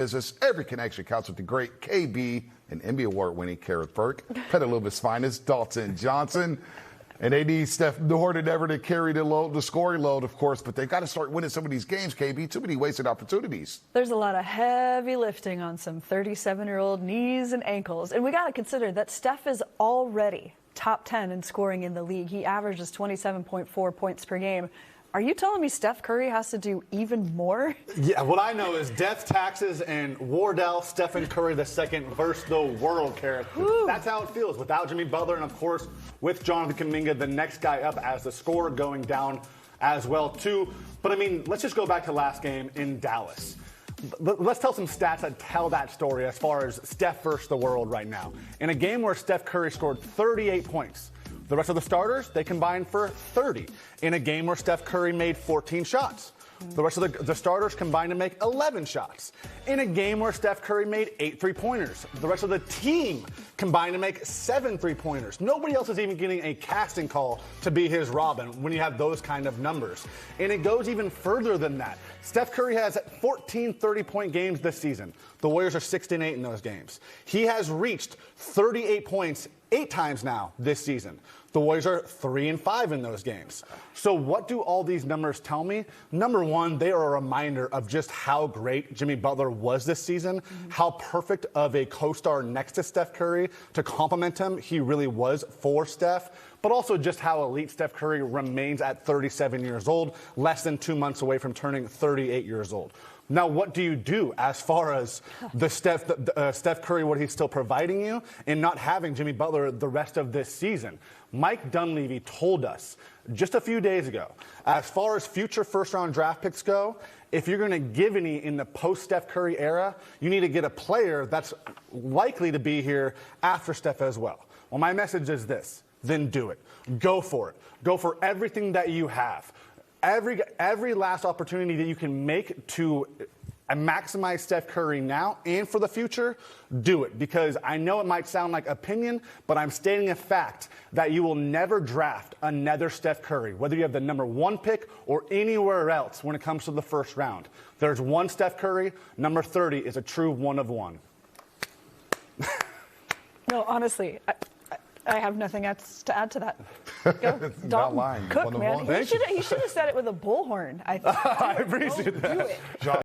business. Every connection counts with the great KB and Emmy Award-winning Kareth Burke, Petaluma's finest, Dalton Johnson. And they need Steph Curry to carry the scoring load, of course, but they've got to start winning some of these games, KB. Too many wasted opportunities. There's a lot of heavy lifting on some 37-year-old knees and ankles. And we got to consider that Steph is already top 10 in scoring in the league. He averages 27.4 points per game. Are you telling me Steph Curry has to do even more? Yeah, what I know is death, taxes, and Wardell Stephen Curry II versus the world, Kareth. That's how it feels without Jimmy Butler and, of course, with Jonathan Kuminga, the next guy up as the score going down as well, too. But, I mean, let's just go back to last game in Dallas. Let's tell some stats that tell that story as far as Steph versus the world right now. In a game where Steph Curry scored 38 points, the rest of the starters, they combined for 30. In a game where Steph Curry made 14 shots. The rest of the starters combined to make 11 shots. In a game where Steph Curry made 8 three-pointers. The rest of the team combined to make 7 three-pointers. Nobody else is even getting a casting call to be his Robin when you have those kind of numbers. And it goes even further than that. Steph Curry has 14 30-point games this season. The Warriors are 6-8 in those games. He has reached 38 points 8 times now this season. The Warriors are 3-5 in those games. So what do all these numbers tell me? Number one, they are a reminder of just how great Jimmy Butler was this season, how perfect of a co-star next to Steph Curry to complement him he really was for Steph, but also just how elite Steph Curry remains at 37 years old, less than 2 months away from turning 38 years old. Now, what do you do as far as the Steph Curry, what he's still providing you, and not having Jimmy Butler the rest of this season? Mike Dunleavy told us just a few days ago, as far as future first-round draft picks go, if you're going to give any in the post-Steph Curry era, you need to get a player that's likely to be here after Steph as well. Well, my message is this: then do it. Go for it. Go for everything that you have. Every last opportunity that you can make to maximize Steph Curry now and for the future, do it. Because I know it might sound like opinion, but I'm stating a fact that you will never draft another Steph Curry, whether you have the number 1 pick or anywhere else when it comes to the first round. There's one Steph Curry. Number 30 is a true one of one. No, honestly, I have nothing else to add to that. Go, Not lying. Cook, man. He should have said it with a bullhorn. I appreciate that. Do it.